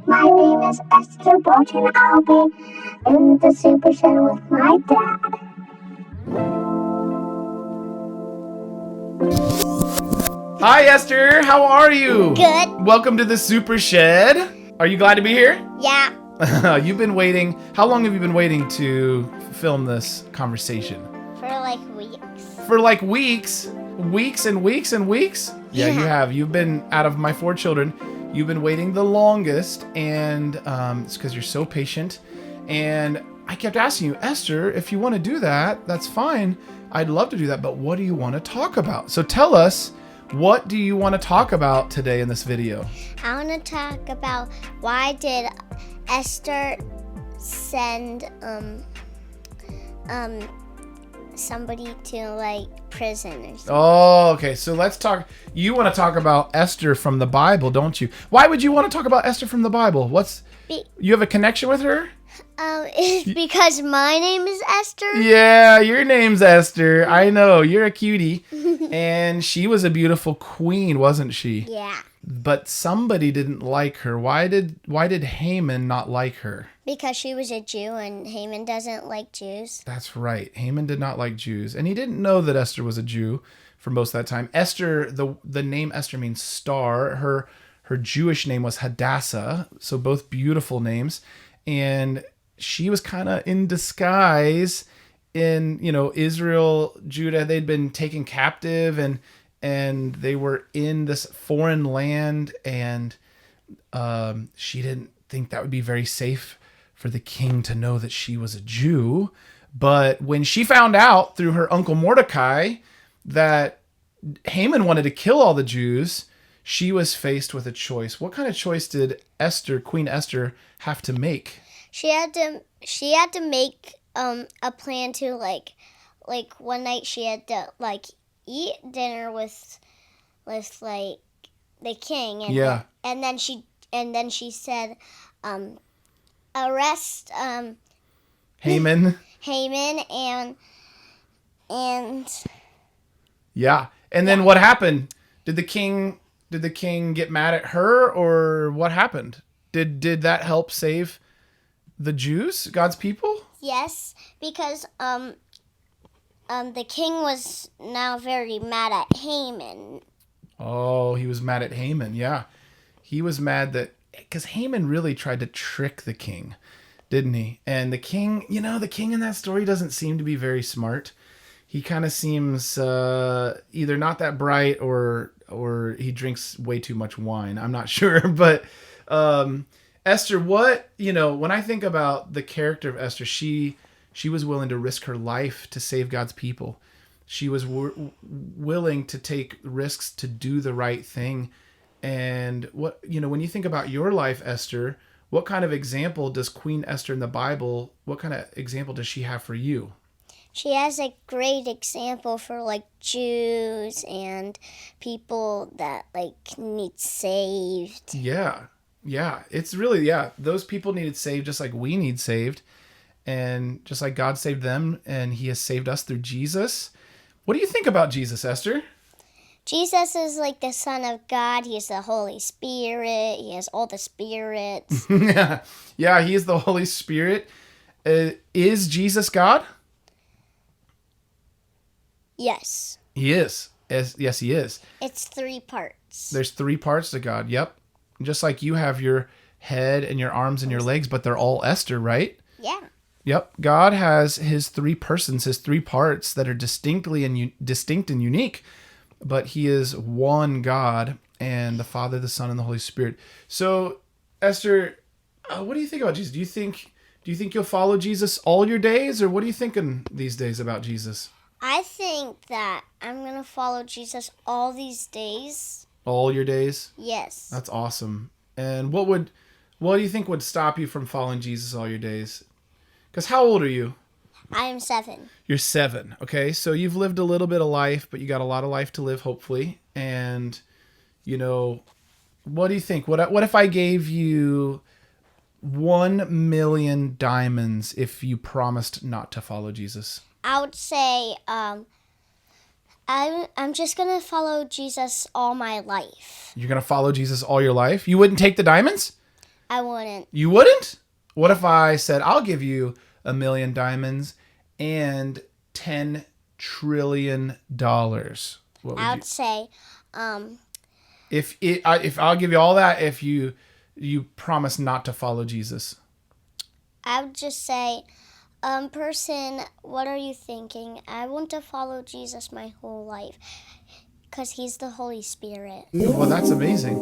My name is Esther Balch and I'll be in the super show with my dad. Hi Esther, how are you? Good. Welcome to the Super Shed. Are you glad to be here? Yeah. You've been waiting. How long have you been waiting to film this conversation? For like weeks. For like weeks? Weeks and weeks and weeks? Yeah, you have. You've been, out of my 4 children, you've been waiting the longest, and it's because you're so patient. And I kept asking you, Esther, if you want to do that, that's fine. I'd love to do that, but what do you want to talk about? So tell us, what do you want to talk about today in this video? I want to talk about why did Esther send somebody to like prison or something. Oh, okay. So let's talk. You want to talk about Esther from the Bible, don't you? Why would you want to talk about Esther from the Bible? You have a connection with her? It's because my name is Esther. Yeah, your name's Esther. I know. You're a cutie. And she was a beautiful queen, wasn't she? Yeah. But somebody didn't like her. Why did Haman not like her? Because she was a Jew and Haman doesn't like Jews. That's right. Haman did not like Jews. And he didn't know that Esther was a Jew for most of that time. Esther, the name Esther means star. Her Jewish name was Hadassah. So both beautiful names. And she was kind of in disguise in, Israel, Judah. They'd been taken captive and they were in this foreign land, and she didn't think that would be very safe for the king to know that she was a Jew. But when she found out through her uncle Mordecai that Haman wanted to kill all the Jews, she was faced with a choice. What kind of choice did Queen Esther, have to make? She had to make a plan to like one night she had to like eat dinner with like the king, and then she said arrest Haman and yeah. And then what happened? Did the king get mad at her, or what happened? Did that help save the Jews, God's people? Yes, because the king was now very mad at Haman. Oh, he was mad at Haman. Yeah, he was mad because Haman really tried to trick the king, didn't he? And the king, the king in that story doesn't seem to be very smart. He kind of seems either not that bright or he drinks way too much wine. I'm not sure, but Esther, when I think about the character of Esther, she was willing to risk her life to save God's people. She was willing to take risks to do the right thing. And when you think about your life, Esther, what kind of example does Queen Esther in the Bible, what kind of example does she have for you? She has a great example for like Jews and people that like need saved. Yeah. Yeah. It's really, those people needed saved just like we need saved. And just like God saved them, and he has saved us through Jesus. What do you think about Jesus, Esther? Jesus is like the Son of God. He is the Holy Spirit. He has all the spirits. Yeah, he is the Holy Spirit. Is Jesus God? Yes. He is. Yes, he is. It's 3 parts. There's 3 parts to God. Yep. Just like you have your head and your arms and your legs, but they're all Esther, right? Yeah. Yep. God has his 3 persons, his 3 parts that are distinct and unique, but he is one God, and the Father, the Son, and the Holy Spirit. So, Esther, what do you think about Jesus? Do you think you'll follow Jesus all your days, or what are you thinking these days about Jesus? I think that I'm going to follow Jesus all these days. All your days? Yes. That's awesome. And what do you think would stop you from following Jesus all your days? Because how old are you? I am 7. You're 7. Okay, so you've lived a little bit of life, but you got a lot of life to live, hopefully. And, what do you think? What if I gave you 1 million diamonds if you promised not to follow Jesus? I would say I'm just going to follow Jesus all my life. You're going to follow Jesus all your life? You wouldn't take the diamonds? I wouldn't. You wouldn't? What if I said, I'll give you 1 million diamonds and $10 trillion? What would I you would say, if I'll give you all that if you promise not to follow Jesus? I would just say, person, what are you thinking? I want to follow Jesus my whole life because he's the Holy Spirit. Well, that's amazing.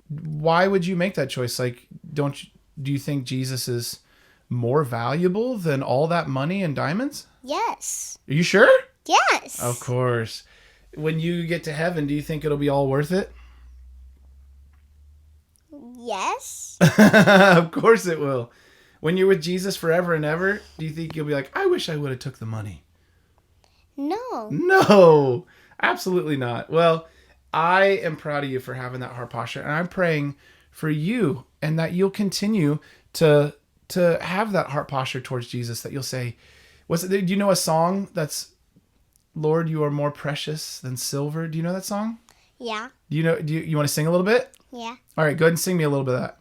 Why would you make that choice? Like, do you think Jesus is more valuable than all that money and diamonds? Yes. Are you sure? Yes. Of course. When you get to heaven, do you think it'll be all worth it? Yes. Of course it will. When you're with Jesus forever and ever, do you think you'll be like, I wish I would have took the money? No. No, absolutely not. Well, I am proud of you for having that heart posture, and I'm praying for you and that you'll continue to have that heart posture towards Jesus, that you'll say, do you know a song that's, Lord, you are more precious than silver? Do you know that song? Yeah. Do you want to sing a little bit? Yeah. All right, go ahead and sing me a little bit of that.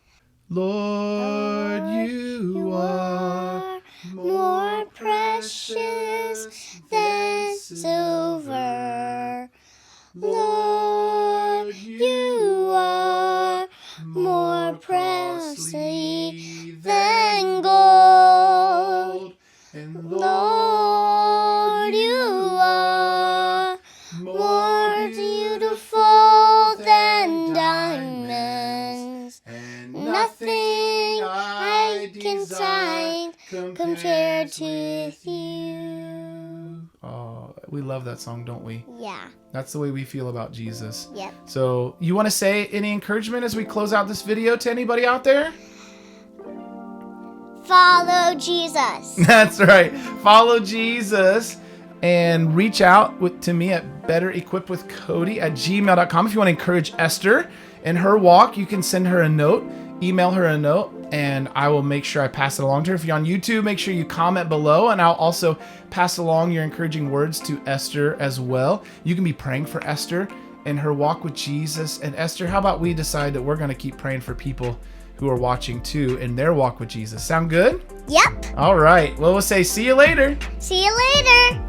Lord, you are more precious than silver. Lord, you are more precious than gold. And Lord, you are more beautiful than diamonds. and Nothing I can find compared to you. Oh, we love that song, don't we? Yeah. That's the way we feel about Jesus. Yep. So, you want to say any encouragement as we close out this video to anybody out there? Follow Jesus. That's right. Follow Jesus and reach out to me at betterequippedwithcody@gmail.com. If you want to encourage Esther in her walk, you can send her a note, email her a note, and I will make sure I pass it along to her. If you're on YouTube, make sure you comment below, and I'll also pass along your encouraging words to Esther as well. You can be praying for Esther in her walk with Jesus. And Esther, how about we decide that we're going to keep praying for people who are watching too in their walk with Jesus? Sound good? Yep. All right. Well, we'll say see you later. See you later.